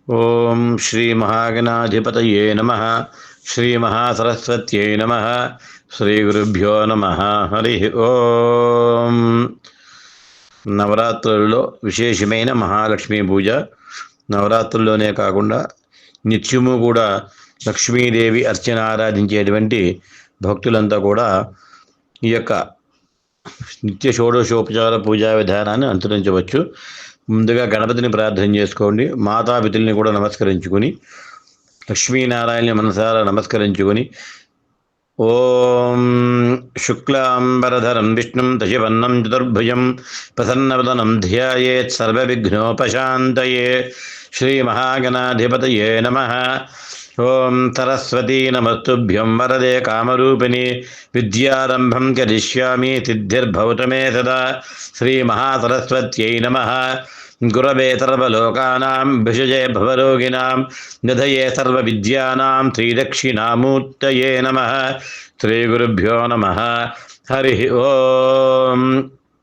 ఓం శ్రీ మహాగణాధిపతయే నమః. శ్రీ మహాసరస్వత్యై నమః. శ్రీ గురుభ్యో నమః. హరి ఓం. నవరాత్రులలో విశేషమైన మహాలక్ష్మీ పూజ. నవరాత్రుల్లోనే కాకుండా నిత్యము కూడా లక్ష్మీదేవి అర్చన ఆరాధించేటువంటి భక్తులంతా కూడా ఈ యొక్క నిత్య షోడశోపచార పూజా విధానాన్ని అనుసరించవచ్చు. ముందుగా గణపతిని ప్రార్థన చేసుకోండి. మాతాపితుల్ని కూడా నమస్కరించుకొని లక్ష్మీనారాయణని మనసారా నమస్కరించుకొని ఓం శుక్లాంబరధరం విష్ణుం దశవన్నం చతుర్భుజం ప్రసన్నవదనం ధ్యాయేత్ సర్వవిఘ్నోపశాంతయే. శ్రీ మహాగణాధిపతయే నమః. ఓం సరస్వతీ నమస్తుభ్యం వరదే కామరూపిణి విద్యారంభం కరిష్యామి సిద్ధిర్భవతు మే సదా. శ్రీ మహాసరస్వత్యై నమః. గురవే సర్వలోకానాం భిషజే భవరోగిణాం నిధయే సర్వవిద్యానాం శ్రీదక్షిణామూర్తయే నమః. శ్రీ గురుభ్యో నమః. హరి ఓం.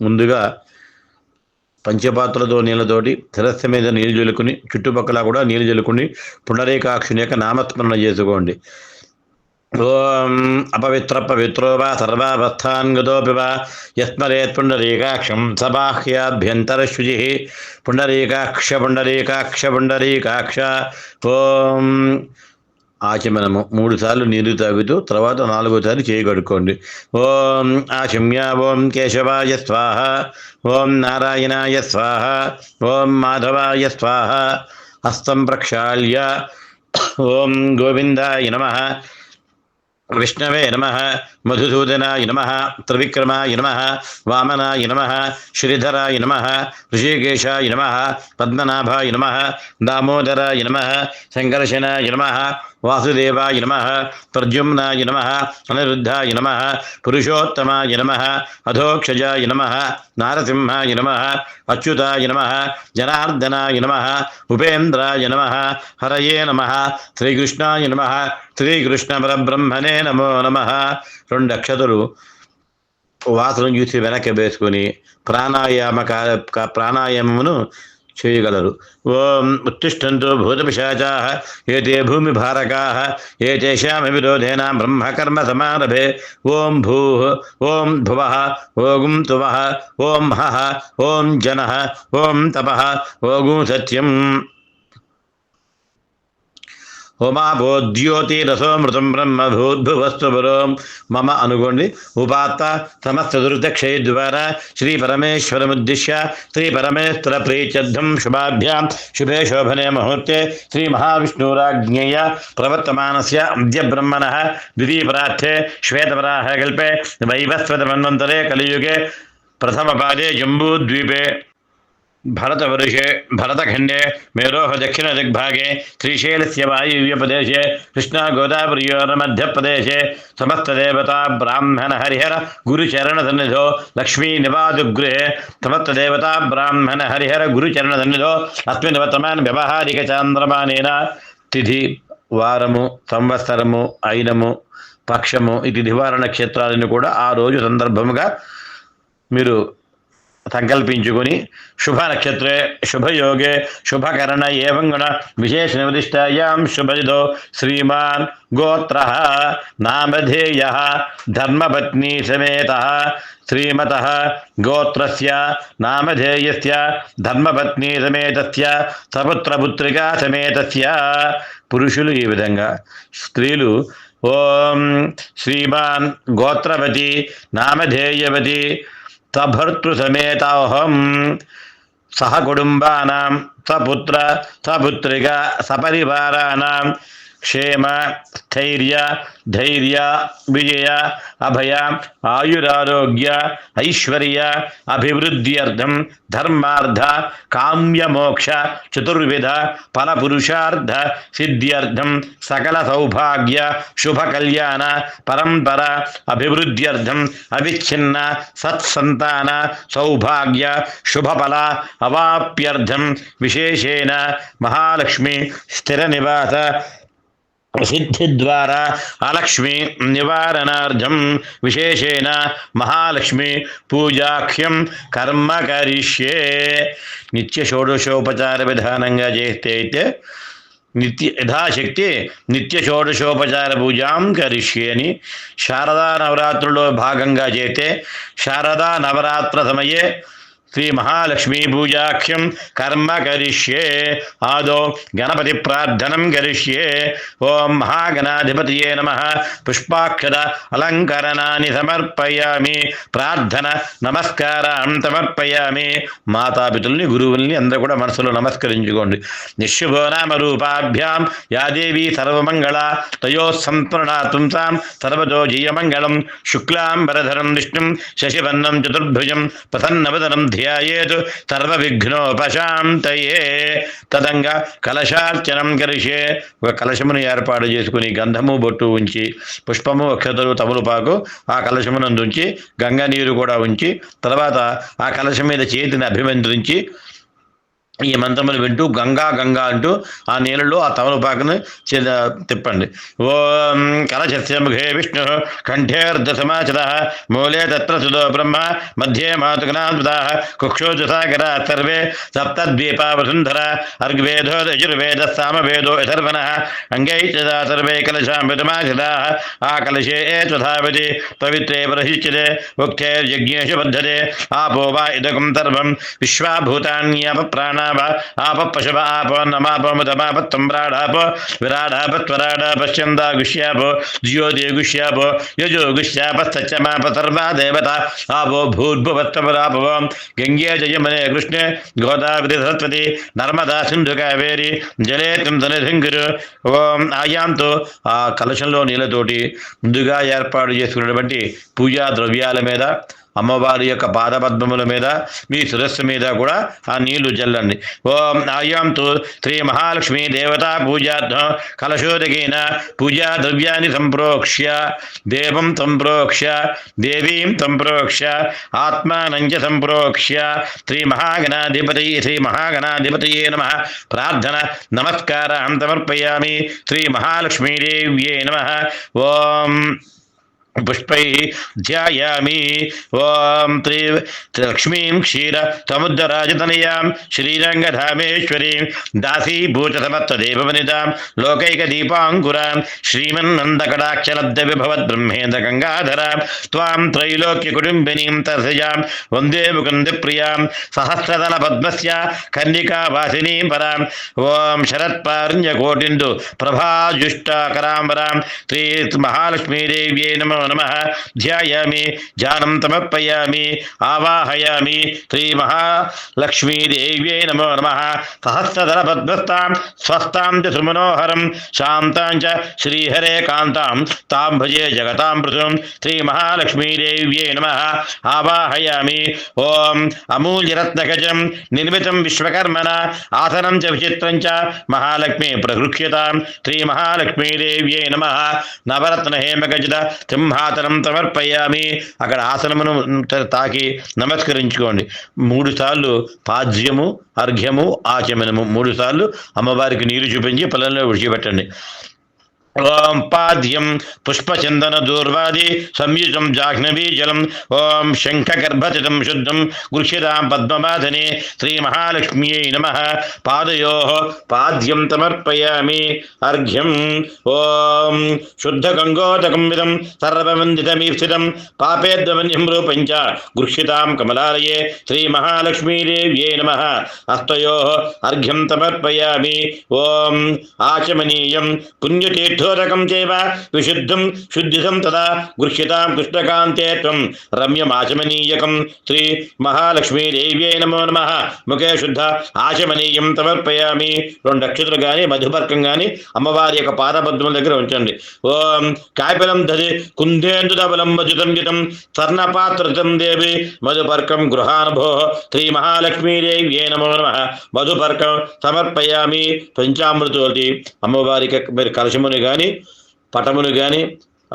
ముందుగా పంచపాత్రలతో నీళ్ళతోటి శిరస్సు మీద నీళ్ళు జల్లుకుని చుట్టుపక్కల కూడా నీళ్ళు జల్లుకుని పుండరీకాక్షుని యొక్క నామస్మరణ చేసుకోండి. ఓం అపవిత్ర పవిత్రో వా సర్వావస్థాన్గతోపి వా యస్మరేత్ పుండరీకాక్షం సబాహ్యాభ్యంతరశుచి. పుండరీకాక్ష పుండరీకాక్ష పుండరీకాక్ష. ఓం ఆచమనము 3 సార్లు నీరు తాగుతూ తర్వాత 4వసారి చేయి కడుక్కోండి. ఓం ఆచమ్య ఓం కేశవాయ స్వాహ. ఓం నారాయణాయ స్వాహ. ఓం మాధవాయ స్వాహ. హస్తం ప్రక్షాళ్య ఓం గోవిందాయ నమః. విష్ణవే నమః. మధుసూదనాయ నమః. త్రివిక్రమాయ నమః. వామనాయ నమః. శ్రీధరాయ నమః. ఋషికేశాయ నమః. పద్మనాభాయ నమః. దామోదరాయ నమః. సంకర్షణాయ నమః. వాసుదేవాయ నమః. ప్రద్యుమ్నాయ నమః. అనిరుద్ధాయ నమః. పురుషోత్తమాయ నమః. అధోక్షజాయ నమః. నారసింహాయ నమః. అచ్యుతాయ నమః. జనార్దనాయ నమః. ఉపేంద్రాయ నమః. హరయే నమః. శ్రీకృష్ణాయ నమః. శ్రీకృష్ణ పరబ్రహ్మణే నమో నమః. 2 అక్షతలు వాసన చూసి వెనక్కి వేసుకొని ప్రాణాయామమును చేయగలరు. ఓం ఉత్తిష్టంతు భూతపిశాచాః ఏతే భూమిభారకాః ఏతేషాం విరోధేన బ్రహ్మకర్మ సమారభే. ఓం భూః ఓం భువః ఓం తువః ఓం హః ఓం జనః ఓం తపః ఓం సత్యం. హోమాభోద్యోతిరసోమృతం బ్రహ్మ భూద్భువస్తు పురోం మమ అనుకోండి. ఉపాత్త సమస్త దుర్దక్షయ ద్వారా శ్రీ పరమేశ్వరముద్దిశ్య శ్రీ పరమేశ్వర ప్రీత్యర్థం శుభాభ్యాం శుభే శోభనే ముహూర్తే శ్రీ మహావిష్ణురాజ్ఞేయ ప్రవర్తమానస్య అద్య బ్రహ్మణః ద్వితీయపరార్థే శ్వేతవరాహకల్పే వైవస్వతమన్వంతరే కలియుగే ప్రథమపాదే జంబూద్వీపే భరతవర్షే భరతఖండే మేరోహ దక్షిణ దిగ్భాగే శ్రీశైలస్య వాయువ్యప్రదేశే కృష్ణా గోదావరియోర్మధ్యప్రదేశే సమస్తదేవతా బ్రాహ్మణ హరిహర గురుచరణ సన్నిధో లక్ష్మీ నివాదుగృహే సమస్తదేవతా బ్రాహ్మణ హరిహర గురుచరణ సన్నిధో అస్మిన్ వర్తమాన వ్యవహారిక చాంద్రమానేన తిథి వారము సంవత్సరము అయినము పక్షము ఈ తిథివార నక్షత్రాలను కూడా ఆ రోజు సందర్భముగా మీరు సంకల్పించుకొని శుభ నక్షత్రే శుభయోగే శుభకరణ ఏవం గుణ విశేష నిర్దిష్టాయాం శుభజితో శ్రీమాన్ గోత్రః నామధేయః ధర్మపత్ని సమేతః శ్రీమతః గోత్రస్య నామధేయస్య ధర్మపత్ని సమేతస్య సపుత్రపుత్రికా సమేతస్య. పురుషులు ఈ విధంగా, స్త్రీలు ఓం శ్రీమాన్ గోత్రవతి నామధేయవతి సభర్తృసమేతాహం సహ కుటుంబానాం సపుత్ర సపుత్రిక సపరివారాణాం క్షేమ స్థైర్య ధైర్య విజయ అభయ ఆయురారోగ్య ఐశ్వర్య అభివృద్ధ్యర్థం ధర్మార్థ కామ్యమోక్ష చతుర్విధ ఫలపురుషార్థ సిద్ధ్యర్థం సకల సౌభాగ్య శుభ కళ్యాణ పరంపర అభివృద్ధ్యర్థం అవిచ్ఛిన్న సత్సంతాన సౌభాగ్య శుభఫల అవాప్యర్థం విశేషేణ మహాలక్ష్మి స్థిర నివాస సిద్ధిద్వారా అలక్ష్మి నివారణార్థం విశేషేణ మహాలక్ష్మి పూజాఖ్యం కర్మ కరిష్యే. నిత్య షోడశోపచార విధానంగా చేస్తే అయితే యథాశక్తి నిత్య షోడశోపచార పూజాం కరిష్యే అని, శారదా నవరాత్రుల్లో భాగంగా చేస్తే శారదా నవరాత్ర సమయే శ్రీ మహాలక్ష్మీ పూజాఖ్యం కర్మ కరిష్యే. ఆదో గణపతి ప్రార్థనం కరిష్యే. ఓం మహాగణాధిపతయే నమః. పుష్పాక్షర అలంకరణాన్ని సమర్పయామి. ప్రార్థన నమస్కారం సమర్పయామి. మాతాపితుల్ని గురువుల్ని అందరూ కూడా మనసులో నమస్కరించుకోండి. నిశుభో నామ రూపాభ్యాం యా దేవీ సర్వమంగళ తయో సంప్రణాతుంసాం సర్వతో జయమంగళం. శుక్లాంబరధరం విష్ణుం శశివర్ణం చతుర్భుజం ప్రసన్నవదనం ధ్యాయేత్ సర్వవిఘ్నోపశాంతయే. తదంగా కలశార్చనం కరిషే. ఒక కలశమును ఏర్పాటు చేసుకుని గంధము బొట్టు ఉంచి పుష్పము అక్షతలు తమలపాకు ఆ కలశమునందుంచి గంగా నీరు కూడా ఉంచి తర్వాత ఆ కలశం మీద చేతిని అభిమంత్రించి ఈ మంత్రములు వింటూ గంగా గంగా అంటూ ఆ నీళ్ళలో ఆ తమలపాకును తిప్పండి. ఓం కలశస్య ముఖే విష్ణు కంఠేర్ధ సమాచర మూలే తత్ర సుదో బ్రహ్మ మధ్యే మాతుకనాద్భుతా కుక్షోజ సాగర సర్వే సప్తద్వీపా వసుంధర అర్గ్వేదో యజుర్వేద సామవేదో యథర్వణ అంగై చ సర్వే కలశామృతమాచితా. ఆ కలశే తథావతి పవిత్రే ప్రహిష్యతే ఉక్తైర్యజ్ఞేషు బద్ధతే. ఆపో వా ఇదకం సర్వం విశ్వాభూతాన్యాప ప్రాణ ఆప పశవ ఆపో నమాపముదమాప తంబ్రాడాప విరాడాప త్వరాడాప చందా గుష్యాపో జ్యోతి గుష్యాపో యజో గుష్యాప సత్యమాప సర్వా దేవత ఆపో భూర్భువత్వరాపవ. గంగే జయమనే కృష్ణే గోదావరి సరస్వతి నర్మదా సింధు కావేరి జలే త్రిం. ఓం ఆయాంతో ఆ కలశంలో నీళ్ళతోటి ముందుగా ఏర్పాటు చేసుకున్నటువంటి పూజా ద్రవ్యాల మీద అమ్మవారి యొక్క పాదపద్మముల మీద మీ శిరస్సు మీద కూడా ఆ నీళ్లు చల్లండి. ఓం ఆయాంతు శ్రీ మహాలక్ష్మీ దేవతా పూజార్థం కలశోదకేన పూజా ద్రవ్యాన్ని సంప్రోక్ష్య దేవం సంప్రోక్ష్య దేవీం సంప్రోక్ష్య ఆత్మానంచ సంప్రోక్ష్య శ్రీ మహాగణాధిపతయే నమః. ప్రార్థన నమస్కారం సమర్పయామి. శ్రీ మహాలక్ష్మీదేవ్యే నమః. ఓం పుష్పై ధ్యాయామి. ఓం లక్ష్మీం క్షీర సముద్రరాజతనయాం శ్రీరంగధామేశ్వరీం దాసీభూత సమస్తదేవవనితాం లోకైక దీపాంకురాం శ్రీమన్నందకటాక్షలబ్ధ విభవద్ బ్రహ్మేంద్ర గంగాధరాం త్వాం త్రైలోక్య కుటుంబినీం తర్శయాం వందే ముకుంద ప్రియాం సహస్రదళ పద్మస్య కన్నికా వాసినీం పరాం. ఓం శరత్పార్ణ్యకోటిందు ప్రభాజుష్టాకరాంబరాం శ్రీ మహాలక్ష్మీదేవ్యై నమో నమః. ధ్యాయామి ధ్యానం సమర్పయామి. ఆవాహయామి. శ్రీ మహాలక్ష్మీదేవ్యై నమో నమః. సహస్రధర పద్మస్తాం స్వస్తాం చ సుమనోహరం శాంతాం చ శ్రీహరే కాంతాం తాం భజే జగతాం పృథుం. శ్రీ మహాలక్ష్మీదేవ్యై నమః. ఆవాహయామి. ఓం అమూల్యరత్నకజం నిర్మితం విశ్వకర్మణ ఆసనం చ విచిత్రం చ మహాలక్ష్మీ ప్రగృహ్యతాం. శ్రీ మహాలక్ష్మీదేవ్యై నమః. నవరత్న హేమగజిత సింహాసనం సమర్పయామి. అక్కడ ఆసనమును తాకి నమస్కరించుకోండి. 3 సార్లు పాద్యము అర్ఘ్యము ఆచమనము 3 సార్లు అమ్మవారికి నీరు చూపించి పొలంలో విడిచిపెట్టండి. ఓం పాద్యం పుష్పచందన దూర్వాది సంయుజం జాహ్నవీ జలం. ఓం శంఖగర్భతితం శుద్ధం గృహ్యతాం పద్మమాధనే. శ్రీ మహాలక్ష్మ్యై నమః. పాదయోః పాద్యం సమర్పయామి. అర్ఘ్యం. ఓం శుద్ధ గంగోదకం విదం సర్వవందితమీప్సితం పాపేద్వన్యం రూపం చ గృహ్యతాం కమలాలయే. శ్రీ మహాలక్ష్మీదేవ్యై నమః. హస్తయోః అర్ఘ్యం సమర్పయామి. ఓం ఆచమనీయం పుణ్యతీర్థ ధోరకం చైవ విశుద్ధం శుద్ధిసం తదా గృహ్యతాం కృష్ణకాంతే త్వం రమ్యమాచమనీయకం. శ్రీ మహాలక్ష్మీదేవ్యై నమో నమః. ముఖే శుద్ధ ఆచమనీయం సమర్పయామి. 2 అక్షతలు కానీ మధుపర్కం కానీ అమ్మవారి యొక్క పాదపద్మల దగ్గర ఉంచండి. ఓం కాపిలం దధి కుందేందుదబలం మధుతం జితం స్వర్ణపాత్రతం దేవి మధుపర్కం గృహానుభో. శ్రీ మహాలక్ష్మీదేవ్యై నమో నమః. మధుపర్కం సమర్పయామి. పంచామృతోటి అమ్మవారికి కలశముని కానీ పటమును కానీ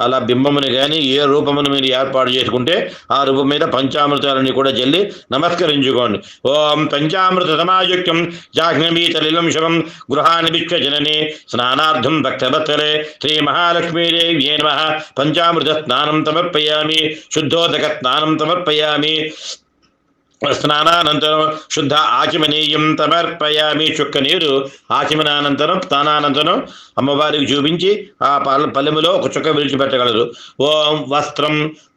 అలా బింబముని కానీ ఏ రూపమును మీరు ఏర్పాటు చేసుకుంటే ఆ రూపం మీద పంచామృతాలని కూడా జల్లి నమస్కరించుకోండి. ఓం పంచామృత సమాయుక్తం జాహ్నవీతలిలం శవం గృహాన్ని విశ్వజనని స్నానార్థం భక్తవత్సలే శ్రీ మహాలక్ష్మీదేవ్యే నమః పంచామృత స్నానం సమర్పయామి, శుద్ధోదక స్నానం సమర్పయామి, స్నానానంతరం శుద్ధ ఆచమనీయం సమర్పయామి. చుక్క నీరు ఆచమనానంతరం స్నానానంతరం అమ్మవారికి చూపించి ఆ పల్లెములో ఒక చుక్క విడిచిపెట్టగలరు. ఓం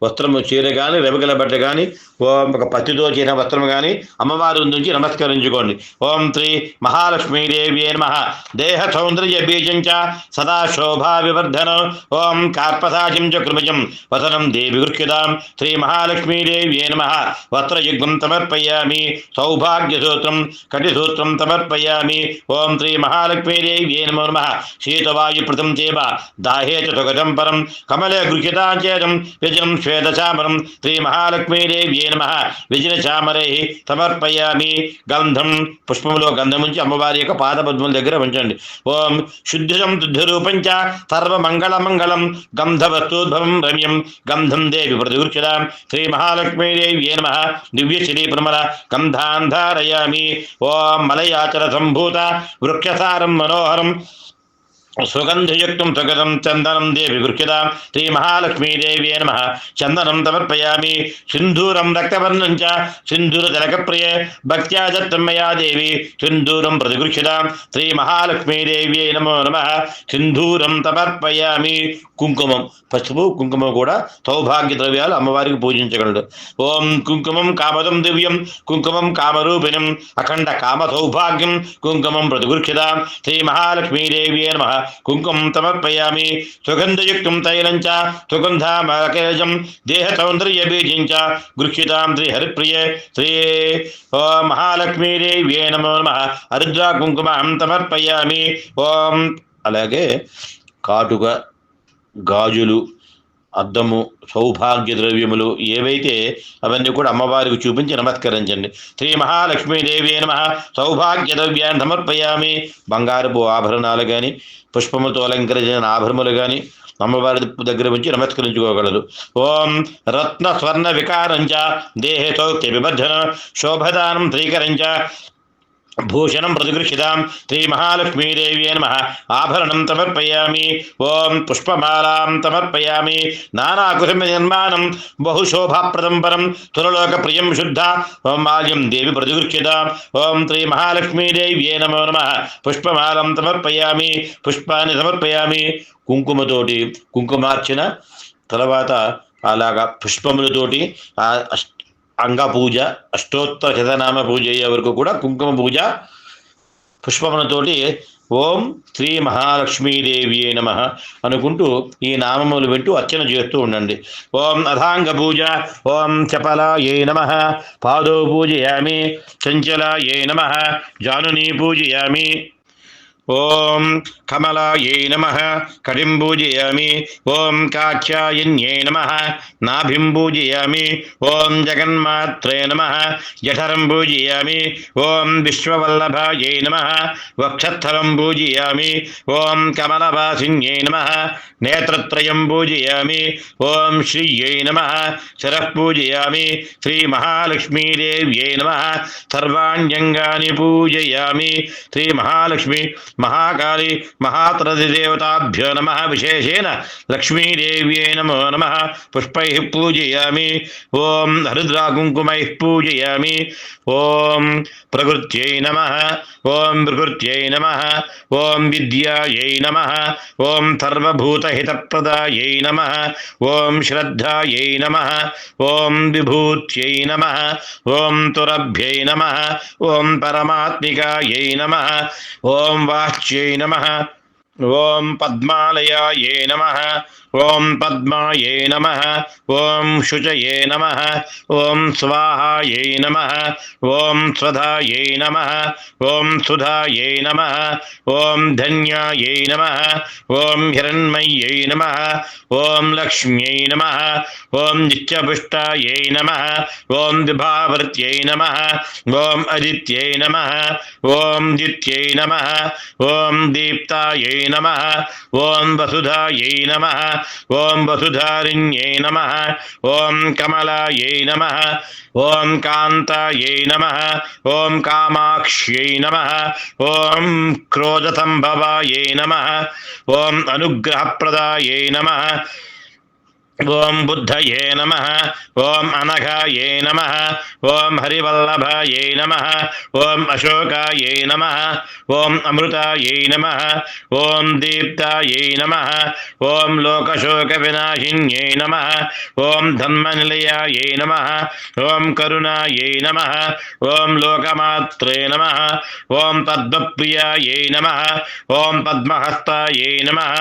వస్త్రము చీర కానీ రెబగల బట్ట కానీ ఓం ఒక పత్తితో చేసిన వస్త్రం కానీ అమ్మవారి నుంచి నమస్కరించుకోండి. ఓం శ్రీ మహాలక్ష్మీదేవి నమః దేహ సౌందర్య బీజం చ సదా శోభా వివర్ధనం ఓం కార్పసాచిం చ కృమజం వసనం దేవి గృహ్యతాం శ్రీ మహాలక్ష్మీదేవి నమః వస్త్రయుగ్మం సమర్పయామి, సౌభాగ్యసూత్రం కటిసూత్రం సమర్పయామి. ఓం శ్రీ మహాలక్ష్మీదేవి నమో నమః శీతవాయుప్రతం చేవ దాహే చ సుగతం పరం కమలే గృహ్యతాచేతం వ్యజనం శ్వేతచామరం శ్రీ మహాలక్ష్మీదేవి నమః విజన చామరై సమర్పయామి. గంధం పుష్పములో గంధం ఉంచి అమ్మవారి యొక్క పాదపద్మల దగ్గర ఉంచండి. ఓం శుద్ధం శుద్ధరూపం చ సర్వమంగళమంగళం గంధవస్తూద్భవం రమ్యం గంధం దేవి ప్రతిగృహ్యతాం శ్రీ మహాలక్ష్మీదేవి నమః దివ్యశ్రీ ప్రమల గంధాన్ ధారయామి. ఓం మలయాచర సంభూత వృక్షసారం మనోహరం సుగంధయుక్తం సుగతం చందనం దేవి గృహ్యతాం శ్రీ మహాలక్ష్మీదేవి నమః చందనం సమర్పయామి. సింధూరం రక్తవర్ణం చ సింధూర తిలకప్రియే భక్త్యా దత్తం మయా దేవి సింధూరం ప్రతిగృహ్యతాం శ్రీ మహాలక్ష్మీదేవి నమో నమః సింధూరం సమర్పయామి. కుంకుమం పసుపు కుంకుమం కూడా సౌభాగ్య ద్రవ్యాలు అమ్మవారికి పూజించగలడు. ఓం కుంకుమం కామదం దివ్యం కుంకుమం కామరూపిణం అఖండ కామ సౌభాగ్యం కుంకుమం ప్రతిగృహ్యతాం శ్రీ మహాలక్ష్మీదేవి నమః కుంకుమం సమర్పయామి. సుగంధయుక్తం తైలం చ సుగంధామకేజం దేహ సౌందర్య బీజం చ గృహ్యతాం శ్రీ హరిప్రియే శ్రీ ఓం మహాలక్ష్మీదేవి నమో నమః హరిద్రా కుంకుమం సమర్పయామి. ఓం అలాగే కాటుక గాజులు అద్దము సౌభాగ్య ద్రవ్యములు ఏవైతే అవన్నీ కూడా అమ్మవారికి చూపించి నమస్కరించండి. శ్రీ మహాలక్ష్మీదేవి నమః సౌభాగ్య ద్రవ్యాన్ని సమర్పయామి. బంగారపు ఆభరణాలు కానీ పుష్పములతో అలంకరించిన ఆభరణములు కానీ అమ్మవారి దగ్గర నుంచి నమస్కరించుకోగలరు. ఓం రత్న స్వర్ణ వికారంచ దేహే సౌఖ్య వివర్ధన శోభదానం శ్రీకరంచ భూషణం ప్రతిగృహ్యతాం శ్రీ మహాలక్ష్మీదేవి నమః ఆభరణం సమర్పయామి. ఓం పుష్పమాలాం సమర్పయామి. నానాకుసుమ నిర్మాణం బహుశోభాప్రదం పరం తులలోక ప్రియం శుద్ధ ఓం మాల్యం దేవి ప్రతిగృహ్యతాం. ఓం శ్రీ మహాలక్ష్మీదేవి నమో నమః పుష్పమాలం సమర్పయామి. పుష్పాన్ని సమర్పయామి. కుంకుమతోటి కుంకుమార్చన తర్వాత అలాగా పుష్పములతోటి అంగ పూజ అష్టోత్తర శతనామ పూజ అయ్యే వరకు కూడా కుంకుమ పూజ పుష్పములతోటి ఓం శ్రీ మహాలక్ష్మీదేవి నమః అనుకుంటూ ఈ నామములు వింటూ అర్చన చేస్తూ ఉండండి. ఓం అథాంగ పూజ ఓం చపలాయై నమః పాదో పూజయామి. చంచలాయై నమః జానునీ పూజయామి. ఓం కమలాయై నమః కటిం పూజయామి. ఓం కాక్షాయన్యై నమః నాభిం పూజయామి. ఓం జగన్మాత్రే నమః జఠరం పూజయామి. ఓం విశ్వవల్లభాయై నమః వక్షస్థలం పూజయామి. ఓం కమలవాసిన్యై నమః నేత్రత్రయం పూజయామి. ఓం శ్రీయై నమః శిరః పూజయామి. శ్రీ మహాలక్ష్మీదేవ్యై నమః సర్వాణ్యంగాని పూజయామి. శ్రీ మహాలక్ష్మి మహాకాళి మహాత్రధిదేవతాభ్యో నమః విశేషేణ లక్ష్మీదేవ్యై నమో నమః పుష్పైః పూజయామి. ఓం హరిద్రా కుంకుమైః పూజయామి. ఓం ప్రకృత్యై నమః. ఓం ప్రకృత్యై నమః. ఓం విద్యాయై నమః. ఓం సర్వభూతహితప్రదాయై నమః. ఓం శ్రద్ధాయై నమః. ఓం విభూత్యై నమః. ఓం తురభ్యై నమః. ఓం పరమాత్మికాయై నమః. ఓం వాచ్యై నమః. ఓం పద్మాలయాయై నమః. ఓం పద్మాయై నమః. ఓం శుచయే నమః. ఓం స్వాహాయై నమః. ఓం స్వధాయై నమః. ఓం సుధాయై నమః. ఓం ధన్యాయై నమః. ఓం హిరణ్మయ్యై నమః. ఓం లక్ష్మ్యై నమః. ఓం నిత్యపుష్టాయై నమః. ఓం విభావర్త్యై నమః. ఓం అదిత్యై నమః. ఓం దిత్యై నమః. ఓం దీప్తాయై నమః. ఓం వసుధాయై నమః. ఓం వసుధారిణ్యై నమః. ఓం కమలాయై నమః. ఓం కాంతాయై నమః. ఓం కామాక్ష్యై నమః. ఓం క్రోధసంభవాయై నమః. ఓం అనుగ్రహప్రదాయై నమః. ఓం బుద్ధయే నమః. ఓం అనఘాయే నమః. ఓం హరివల్లభాయే నమః. ఓం అశోకాయే నమః. ఓం అమృతాయే నమః. ఓం దీప్తాయే నమః. ఓం లోకశోక వినాశిన్యే నమః. ఓం ధన్మనిలయాయే నమః. ఓం కరుణాయే నమః. ఓం లోకమాత్రే నమః. ఓం పద్మప్రియాయే నమః. ఓం పద్మహస్తాయే నమః.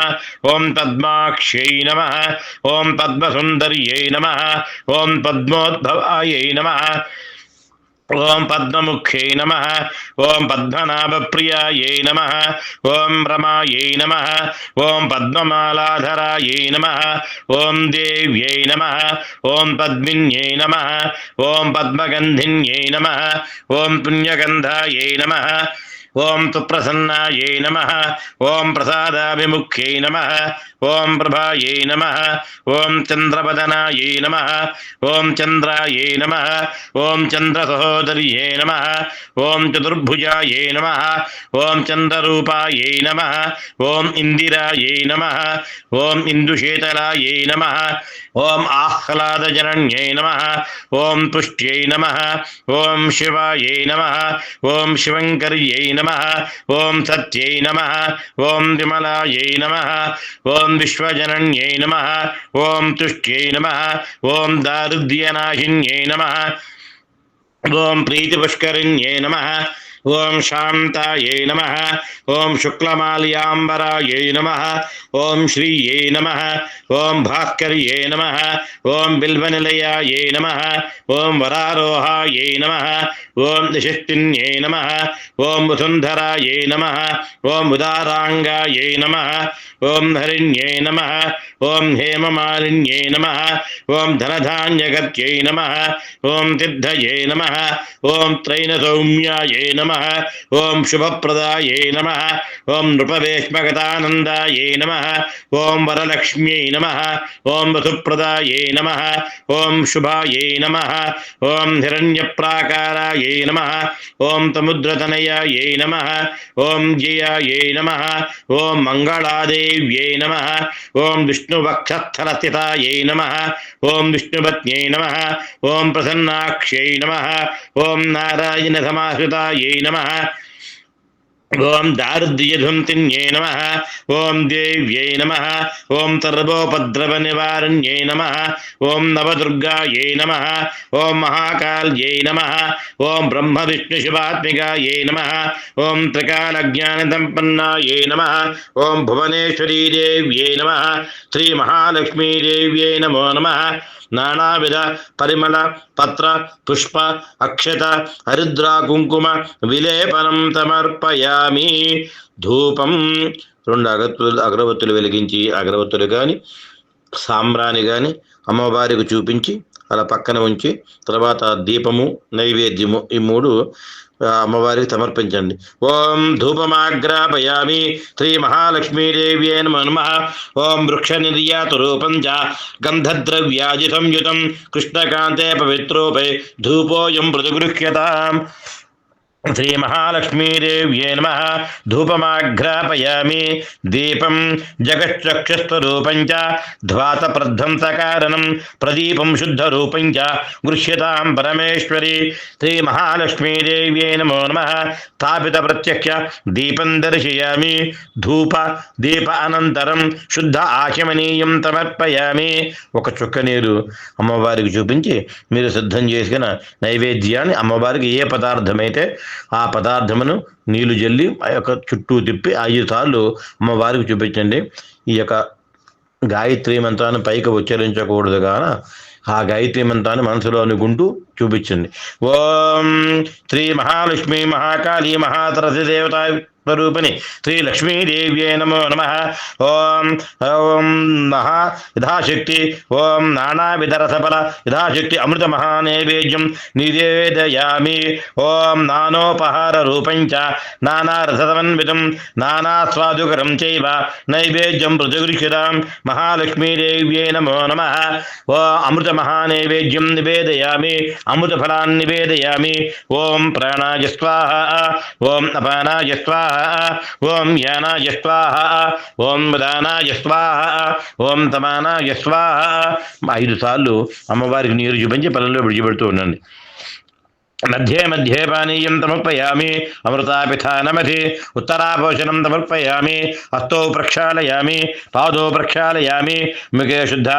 ఓం పద్మాక్షై నమః. ఓం పద్మసుందర్యై నమః. ఓం పద్మోద్భవాయై నమః. ఓం పద్మముఖ్యై నమః. ఓం పద్మనాభప్రియాయై నమః. ఓం రమాయై నమః. ఓం పద్మమాలాధరాయై నమః. ఓం దేవ్యై నమః. ఓం పద్మిన్యై నమః. ఓం పద్మగంధిన్యై నమః. ఓం పుణ్యగంధాయై నమః. ఓం సుప్రసన్నాయై నమః. ఓం ప్రసాదాభిముఖ్యై నమః. ఓం ప్రభాయై నమః. ఓం చంద్రవదనాయై నమః. ఓం చంద్రాయై నమః. ఓం చంద్రసహోదర్యై నమః. ఓం చతుర్భుజాయై నమః. ఓం చంద్రరూపాయై నమః. ఓం ఇందిరాయై నమః. ఓం ఇందుశీతలాయై నమః. ఓం ఆహ్లాదజనన్యై నమః. ఓం పుష్ట్యై నమః. ఓం శివాయై నమః. ఓం శివంకర్యై నమః. ఓం సత్యై నమః. ఓం విమలాయై నమః. ఓం విశ్వజనన్యై నమః. ఓం తుష్ట్యై నమః. ఓం దారిద్ర్యనాశిన్యై నమః. ఓం ప్రీతిపుష్కరిణ్యై నమః. ఓం శాంతాయై నమః. ఓం శుక్లమాల్యాంబరాయై నమః. ఓం శ్రీయై నమః. ఓం భాస్కర్యై నమః. ఓం బిల్వనిలయాయై నమః. ఓం వరారోహాయై నమః. ఓం నిశిష్టిన్యై నమః. ఓం వసుంధరాయై నమః. ఓం ఉదారాంగాయై నమః. ఓం హరిణ్యై నమః. ఓం హేమమాలిన్యై నమః. ఓం ధనధాన్యగత్యై నమః. ఓం సిద్ధయై నమః. ఓం త్రైనసౌమ్యాయై నమః. ఓం శుభప్రదాయై నమః. ఓం నృపవేష్మగతానందాయై నమః. ఓం వరలక్ష్మ్యై నమః. ఓం వసుప్రదాయై నమః. ఓం శుభాయై నమః. ఓం హిరణ్యప్రాకారాయై నమః. ఓం సముద్రతనయాయై నమః. ఓం జయాయై నమః. ఓం మంగళాదేవ్యై నమః. ఓం విష్ణువక్షస్థలస్థితాయై నమః. ఓం విష్ణుపత్న్యై నమః. ఓం ప్రసన్నాక్ష్యై నమః. ఓం నారాయణ సమాహృతాయై నమః. ఓం దారిద్ర్యధుంతిన్యై నమః. ఓం దేవ్యై నమః. ఓం సర్వోపద్రవనివారణ్యై నమః. ఓం నవదుర్గాయై నమః. ఓం మహాకాల్యై నమః. ఓం బ్రహ్మవిష్ణుశివాత్మికాయై నమః. ఓం త్రికాలజ్ఞానసంపన్నాయై నమః. ఓం భువనేశ్వరీదేవ్యై నమః. శ్రీమహాలక్ష్మీదేవ్యై నమో నమః. నానావిధ పరిమళ పత్ర పుష్ప అక్షత హరిద్రా కుంకుమ విలేపనం సమర్పయామి. ధూపం 2 అగరవత్తులు వెలిగించి అగరవత్తులు కానీ సాంబ్రాణి కానీ అమ్మవారికి చూపించి అలా పక్కన ఉంచి తర్వాత దీపము నైవేద్యము ఈ 3 అమ్మవారికి సమర్పించండి. ఓం ధూపమాగ్రాపయామి. శ్రీ మహాలక్ష్మీదేవ్యై నమో నమః. ఓం వృక్షనిర్యాతు రూపం చ గంధద్రవ్యాజి సంయుతం కృష్ణకాంతే పవిత్రోపే ధూపోయం ప్రతిగృహ్యతాం. శ్రీ మహాలక్ష్మీదేవ్యై నమః. ధూపమాఘ్రాపయామి. దీపం జగచ్చక్షుస్వరూపం చ ధ్వాతప్రధ్వంసకారణం ప్రదీపం శుద్ధరూపం చ గృహ్యతాం పరమేశ్వరి. శ్రీ మహాలక్ష్మీదేవ్యై నమో నమః. స్థాపిత ప్రత్యక్ష దీపం దర్శయామి. ధూప దీప అనంతరం శుద్ధ ఆచమనీయం సమర్పయామి. ఒక చుక్క నీరు అమ్మవారికి చూపించి మీరు సిద్ధం చేసుకున్న నైవేద్యాన్ని అమ్మవారికి ఏ పదార్థమైతే ఆ పదార్థమును నీళ్లు జల్లి ఆ యొక్క చుట్టూ తిప్పి 5 సార్లు అమ్మవారికి చూపించండి. ఈ యొక్క గాయత్రి మంత్రాన్ని పైకి ఉచ్చరించకూడదు కాన ఆ గాయత్రి మంత్రాన్ని మనసులో అనుకుంటూ చూపించింది. ఓం శ్రీ మహాలక్ష్మీ మహాకాళీ మహాతరసి దేవతా స్వరూపిణి శ్రీ లక్ష్మీదేవ్యై నమో నమః. ఓం ఓం మహా యథాశక్తి ఓం నానావిధరసఫల యథాశక్తి అమృత మహానైవేద్యం నివేదయామి. ఓం నానోపహార రూపం చ నానారసమన్వితం నానాస్వాదుకరం చైవ నైవేద్యం ప్రతిగృహ్యతాం మహాలక్ష్మీదేవ్యై నమో నమః. ఓ అమృత మహానైవేద్యం నివేదయామి, అమృత ఫలాన్ని నివేదయామి. ఓం ప్రాణాయ స్వాహ, ఓం అపానాయ స్వాహ, ఓం యానాయ స్వాహ, ఓం ఉదానాయ స్వాహ, ఓం తమానాయ స్వాహ. 5 సార్లు అమ్మవారికి నీరు చూపించి పళ్ళలో విడిచిపెడుతూ ఉండండి. మధ్యే మధ్యే పానీయం సమర్పయామి, అమృతాపిథానమధి ఉత్తరాపోషణం సమర్పయామి. హస్తౌ ప్రక్షాళయామి, పాదౌ ప్రక్షాళయామి, ముఖే శుద్ధ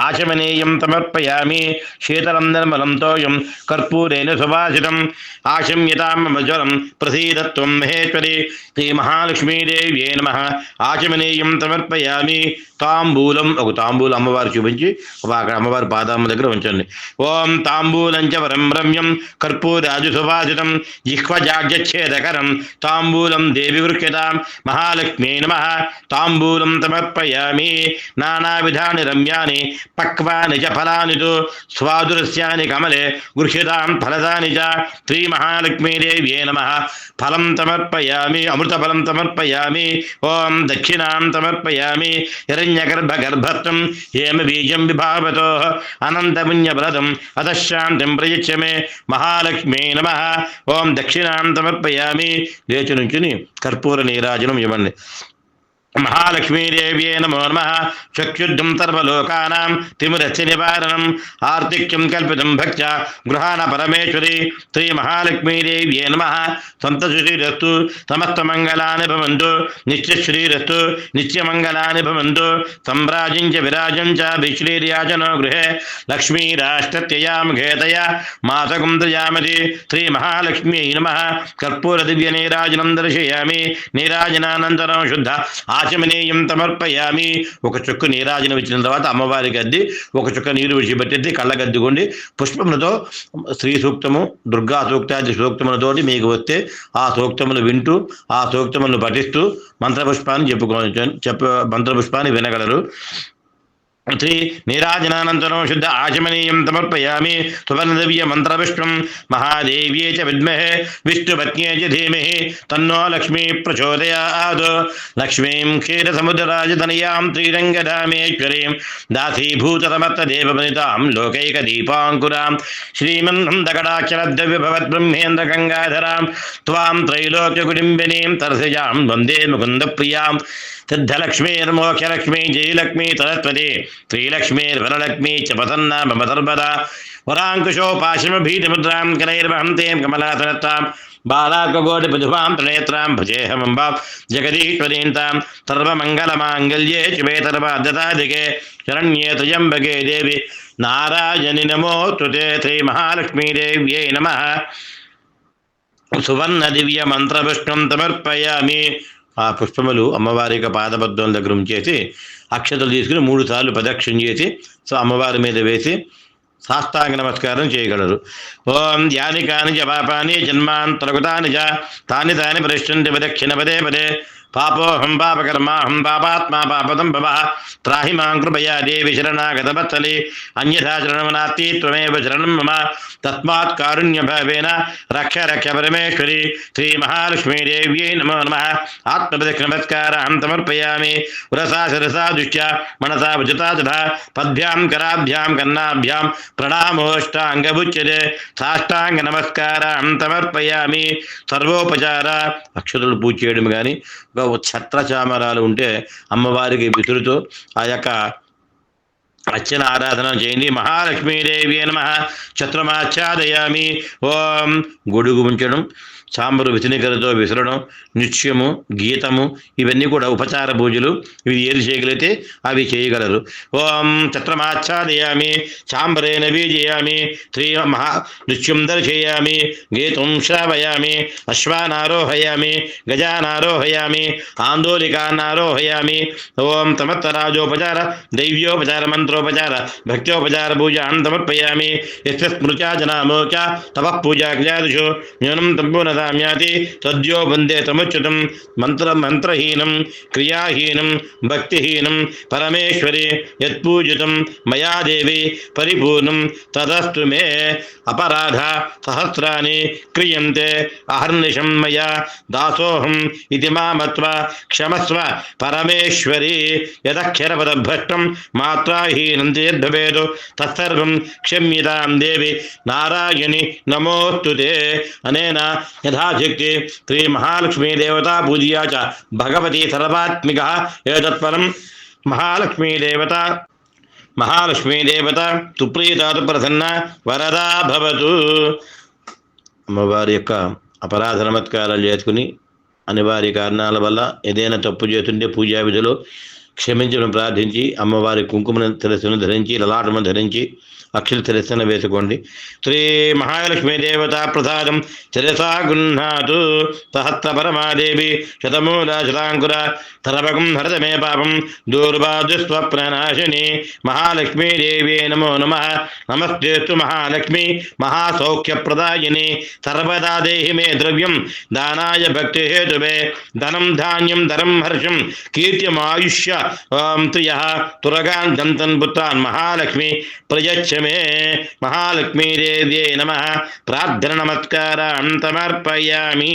ఆచమనీయం సమర్పయామి. శీతలం నిర్మలం తోయం కర్పూరేణ సుభాషితం ఆశమ్యతాం మజ్వరం ప్రసీదత్వం మహేశ్వరి. శ్రీ మహాలక్ష్మీదేవ్యై నమః. ఆచమనీయం సమర్పయామి. తాంబూలం, ఒక తాంబూలం అమ్మవారు చూపించి అక్కడ అమ్మవారి పాదమ్మ దగ్గర ఉంచండి. ఓం తాంబూలం చ వరం రమ్యం కర్పూరాజు సుభాషితం జిహ్వజాడ్యచ్ఛేదకరం తాంబూలం దేవి వృక్యతాం మహాలక్ష్మీ నమః. తాంబూలం సమర్పయామి. నానావిధాని రమ్యాని పక్వాని చ ఫలాని తు స్వాదురస్యాని కమలే గృహ్యతాం ఫలదాని చ. శ్రీ మహాలక్ష్మీదేవ్యై నమః. ఫలం సమర్పయామి, అమృతఫలం సమర్పయామి. ఓం దక్షిణాం సమర్పయామి. హిరణ్యగర్భగర్భత్వం హేమ బీజం విభావతో అనంతపుణ్యప్రదం అతశాంతిం ప్రయచ్చ మే మహాలక్ష్మీ నమః. ఓం దక్షిణాం సమర్పయామి. లేచి నుంచుని కర్పూర నీరాజనం ఇవ్వండి. మహాలక్ష్మీదేవ్యై నమో నమః. చక్షుర్ధం సర్వలోకానాం తిమిరస్య నివారణం ఆర్తిక్యం కల్పితం భక్త్యా గృహాణ పరమేశ్వరి. శ్రీ మహాలక్ష్మీదేవ్యై నమః. సంతశ్రీరస్తు, సమస్తమంగళాని భవంతు, నిత్యశ్రీరస్తు, నిత్యమంగళాని భవంతు. సంభ్రాజం చ విరాజం చ విశ్రీర్యాజనో గృహే లక్ష్మీరాష్టత్యయాం ఘేతయా మాసకం దయామతి. శ్రీ మహాలక్ష్మ్యై నమః. కర్పూర దివ్య నీరాజనం దర్శయామి. నీరాజనానంతరం శుద్ధ ఆచమనీయం సమర్పయామి. ఒక చుక్క నీరాజనం ఇచ్చిన తర్వాత అమ్మవారికి అద్ది ఒక చుక్క నీరు విడిచిపెట్టేది కళ్ళగద్దుకోండి. పుష్పములతో శ్రీ సూక్తము, దుర్గా సూక్తాది సూక్తములతోటి మీకు వస్తే ఆ సూక్తములు వింటూ ఆ సూక్తములను పఠిస్తూ మంత్రపుష్పాన్ని మంత్రపుష్పాన్ని వినగలరు. శ్రీ నీరాజనానంతరం శుద్ధ ఆచమనీయం సమర్పయామి. సువర్ణదివ్య మంత్రపుష్పం మహాదేవ్యై చ విద్మహే విష్ణుపత్న్యై చ ధీమహి తన్నో లక్ష్మీ ప్రచోదయాత్. లక్ష్మీం క్షీరసముద్రరాజతనయాం శ్రీరంగధామేశ్వరీం దాసీభూతతమత్తదేవవనితాం లోకైకదీపాంకురాం శ్రీమన్నందకటాక్షరద్రవ్యభవద్బ్రహ్మేంద్ర గంగాధరాం త్వాం త్రైలోక్యకుటుంబినీం తరసిజాం వందే ముకుందప్రియాం. సిద్ధలక్ష్మీర్మోక్షలక్ష్మీ జయలక్ష్మీ సరస్వతి శ్రీలక్ష్మీర్వరలక్ష్మీ చ ప్రసన్నా మమ సర్వదా. వరాంకుశోపాశమభీతిముద్రాం కనైర్వహంతేం కమలాసనత్తాం బాలాకగోటిపృథువాం త్రినేత్రాం భజేహమంబాం జగదీశ్వరీంతాం. సర్వమంగళమాంగళ్యే శివే సర్వార్ధసాధికే శరణ్యే త్ర్యంబకే దేవి నారాయణి నమోస్తుతే. శ్రీ మహాలక్ష్మీదేవ్యై నమః. సువర్ణ దివ్య మంత్రపుష్పం సమర్పయామి. ఆ పుష్పములు అమ్మవారి యొక్క పాదపద్మం దగ్గర ఉంచేసి అక్షతలు తీసుకుని 3 సార్లు ప్రదక్షిణ చేసి అమ్మవారి మీద వేసి సాష్టాంగ నమస్కారం చేయగలరు. ఓం యాని కాని చ పాపాని జన్మాంతరగతాని చ తాని తాని ప్రశ్నంతి ప్రదక్షిణ పదే పదే. పాపోహం పాపకర్మాహం పాపాత్మా పాపదం భవః త్రాహి మాం కృపయా దేవి శరణాగతవత్సలే. అన్యథా శరణమనాస్తి త్వమేవ శరణం మమ తస్మాత్ కారుణ్యభావేన రక్ష రక్ష పరమేశ్వరి. శ్రీ మహాలక్ష్మీదేవ్యై నమో నమః. ఆత్మప్రదక్షిణమస్కారం సమర్పయామి. ఉరసా శిరసా దృష్ట్యా మనసా భుజతా తథా పద్భ్యాం కరాభ్యాం కర్ణాభ్యాం ప్రణామోష్టాంగముచ్యతే. సాష్టాంగ నమస్కారం సమర్పయామి. సర్వోపచార అక్షతులు పూజ చేయడం కానీ ఛత్రచామరాలు ఉంటే అమ్మవారికి విసురుతో ఆ యొక్క అర్చన ఆరాధన చేయండి. మహాలక్ష్మీదేవ్యై నమః. ఛత్రమాచ్ఛాదయామి. ఓం గొడుగు ఉంచడం, చాంబరు విసినికరతో విసరడం, నృత్యము, గీతము ఇవన్నీ కూడా ఉపచార పూజలు. ఇవి ఏది చేయగలిగితే అవి చేయగలరు. ఓం ఛత్రమాచ్ఛాదయామి. చాంబరేణ వీజయామి. శ్రీ మహా నృత్యం దర్శయామి. గీతం శ్రావయామి. అశ్వానారోహయామి. గజానారోహయామి. ఆందోళికానారోహయామి. ఓం తమత్తరాజోపచార దైవ్యోపచార మంత్రోపచార पूजोपचार भक्त्योपचार पूजां समर्पयामि। यस्य स्मृत्या जनामोक्या तपः पूजा क्रियादिषु न्यूनं तम्पूर्णतां याति तद्यो वन्दे तमुच्युतं। मंत्रहीनं क्रियाहीनं भक्तिहीनं परमेश्वरी यत्पूजितं मया देवी परिपूर्णं तदस्तु मे। अपराध सहस्राणि क्रियन्ते अहर्निशं मया दासोऽहम् इति मामत्वा क्षमस्व परमेश्वरी। यदक्षरपदभ्रष्टं मात्राहीनं यद्भवेत् तत्सर्वं क्षम्यतां देवी नारायणि नमोऽस्तु ते। अनेन यथाशक्ति श्री महालक्ष्मी देवता पूज्या च भगवती सर्वात्मिका। एतत्फलं महालक्ष्मी देवता सुप्रीता प्रसन्न वरदा भवतु। అమ్మవారి యొక్క అపరాధ నమస్కారాలు చేసుకుని అనివార్య కారణాల వల్ల ఏదైనా తప్పు చేస్తుంటే పూజా విధిలో క్షమించడం ప్రార్థించి అమ్మవారి కుంకుమ శిరస్సును ధరించి లలాటమును ధరించి అక్షర శిరస్సును వేసుకోండి. శ్రీ మహాలక్ష్మీ దేవతా ప్రసాదం శిరసా గృహ్ణాతు. సహస్ర పరమాదేవి శతమూల శతాంకుర తరపకం హరత మే పాపం దూర్వాదుస్వప్ననాశిని. మహాలక్ష్మీ దేవే నమో నమః. నమస్తేస్తు మహాలక్ష్మి మహాసౌఖ్యప్రదాయిని. సర్వదా దేహి మే ద్రవ్యం దానాయ భక్తి హేతువే. ధనం ధాన్యం ధరం హర్షం కీర్తిమాయుష్య త్రియః తురగాన్ దంతన్ పుత్రాన్ మహాలక్ష్మి ప్రయచ్చ మే. మహాలక్ష్మీ దేవ్యై నమః. ప్రార్థన నమస్కారం సమర్పయామి.